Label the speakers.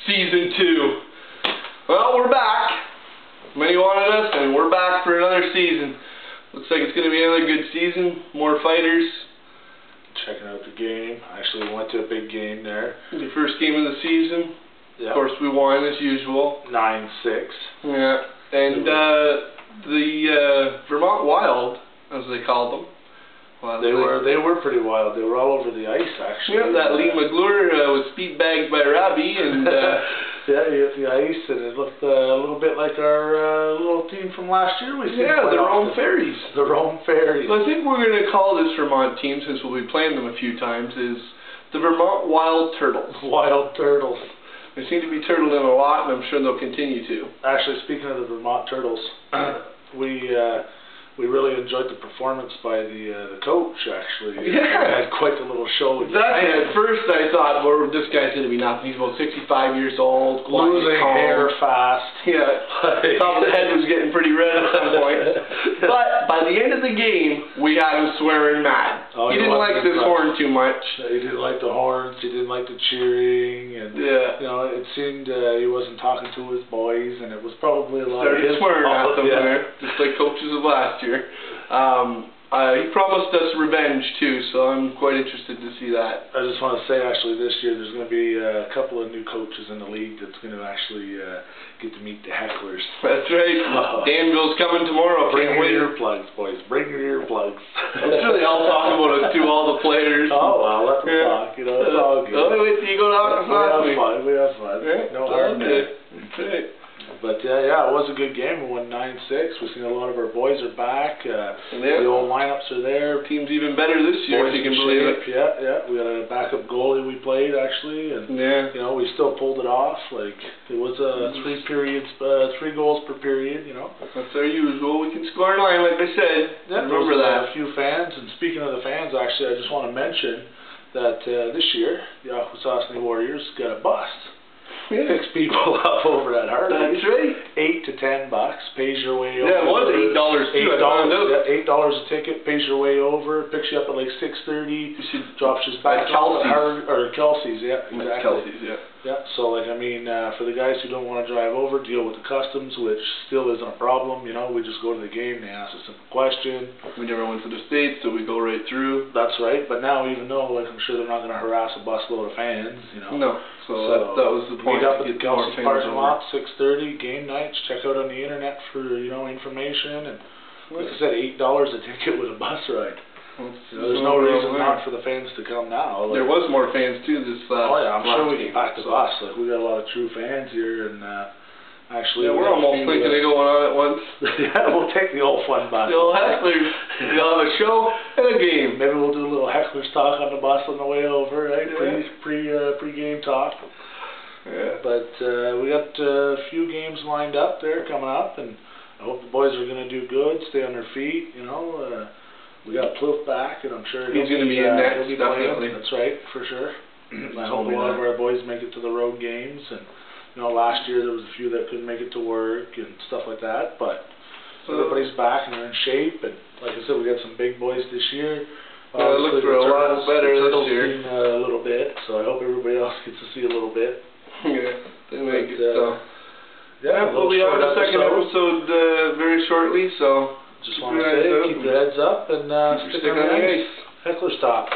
Speaker 1: Season 2. Well, we're back. Many wanted us, and we're back for another season. Looks like it's going to be another good season. More fighters.
Speaker 2: Checking out the game. Actually went to a big game there.
Speaker 1: The first game of the season.
Speaker 2: Yep.
Speaker 1: Of course, we won as usual.
Speaker 2: 9-6.
Speaker 1: Yeah. And the Vermont Wild, as they called them. Well,
Speaker 2: they were pretty wild. They were all over the ice, actually.
Speaker 1: Yeah, that Lee McGlure was speed bagged by Robbie, and
Speaker 2: yeah, he hit the ice, and it looked a little bit like our little team from last year.
Speaker 1: The Rome Fairies.
Speaker 2: The Rome Fairies.
Speaker 1: So I think we're going to call this Vermont team, since we'll be playing them a few times, is the Vermont Wild Turtles.
Speaker 2: Wild Turtles.
Speaker 1: They seem to be turtled in a lot, and I'm sure they'll continue to.
Speaker 2: Actually, speaking of the Vermont Turtles, we really enjoyed the performance by the coach, actually.
Speaker 1: Yeah.
Speaker 2: He had quite a little show.
Speaker 1: Exactly. At first I thought, well, this guy's going to be nothing. He's about 65 years old.
Speaker 2: Losing hair fast.
Speaker 1: Yeah. Top of the head was getting pretty red at some point. But by the end of the game, we had him swearing mad.
Speaker 2: Oh,
Speaker 1: he didn't like this horn too much.
Speaker 2: He didn't like the horns. He didn't like the cheering. And, you know, it seemed he wasn't talking to his boys, and it was probably a lot of his
Speaker 1: swearing at them there,
Speaker 2: yeah.
Speaker 1: just like coaches of last year. He promised us revenge too, so I'm quite interested to see that.
Speaker 2: I just want to say, actually, this year there's going to be a couple of new coaches in the league that's going to actually get to meet the Hecklers.
Speaker 1: That's right. Danville's coming tomorrow.
Speaker 2: Bring your earplugs, boys. Bring your earplugs.
Speaker 1: I'm sure they all talk about us to all the players.
Speaker 2: Oh, well, let them talk. You know, it's all good.
Speaker 1: Oh, wait till you go down to
Speaker 2: We have fun.
Speaker 1: Yeah,
Speaker 2: no harm there.
Speaker 1: That's right.
Speaker 2: But yeah, it was a good game. We won 9-6. We've seen a lot of our boys are back. The old lineups are there.
Speaker 1: Team's even better this year, if you can believe it.
Speaker 2: Yeah. We got a backup goalie we played, actually, and you know, we still pulled it off. Like, it was 3 goals per period. You know,
Speaker 1: that's our usual. We can score 9, like I said.
Speaker 2: Yeah, remember that. A few fans, and speaking of the fans, actually, I just want to mention that this year the Akwesasne Warriors got a bus.
Speaker 1: Yeah.
Speaker 2: Picks people up over at Harley.
Speaker 1: That's right.
Speaker 2: $8 to $10, pays your way over.
Speaker 1: Yeah, it was $8 too.
Speaker 2: $8 a ticket, pays your way over, picks you up at like 6:30, drops you back
Speaker 1: off
Speaker 2: at Kelsey's. Yeah, exactly.
Speaker 1: Kelsey's, yeah.
Speaker 2: Yeah, so like, I mean, for the guys who don't want to drive over, deal with the customs, which still isn't a problem. You know, we just go to the game, they ask a simple question.
Speaker 1: We never went to the States, so we go right through.
Speaker 2: That's right, but now even though, like, I'm sure they're not going to harass a busload of fans, you know.
Speaker 1: No, so that was the point.
Speaker 2: Meet up at the Kelsey parking lot, 6:30, game nights, check out on the internet for, you know, information, and like I said, $8 a ticket with a bus ride. There's no reason not for the fans to come now. Like,
Speaker 1: there was more fans too this last.
Speaker 2: Oh yeah, I'm sure we can back the bus. Like, we got a lot of true fans here, and actually,
Speaker 1: yeah, we're almost thinking of going on at once.
Speaker 2: Yeah, we'll take the old fun bus.
Speaker 1: The old Hecklers. We'll have a show and a game.
Speaker 2: Maybe we'll do a little Hecklers talk on the bus on the way over, right?
Speaker 1: Yeah.
Speaker 2: Pre-game talk.
Speaker 1: Yeah.
Speaker 2: But we got a few games lined up there coming up, and I hope the boys are going to do good, stay on their feet. You know. We got Plouffe back, and I'm sure
Speaker 1: he's going to be in that, definitely.
Speaker 2: That's right, for sure. I hope a lot of our boys make it to the road games, and you know, last year there was a few that couldn't make it to work and stuff like that, but everybody's back and they're in shape, and like I said, we got some big boys this year.
Speaker 1: It looks a lot better this year.
Speaker 2: A little bit, so I hope everybody else gets to see a little bit.
Speaker 1: Yeah, they make it.
Speaker 2: Yeah,
Speaker 1: we'll be on the second episode very shortly, so.
Speaker 2: Just want to say, keep your heads up and stick on the ice. Heckler stop.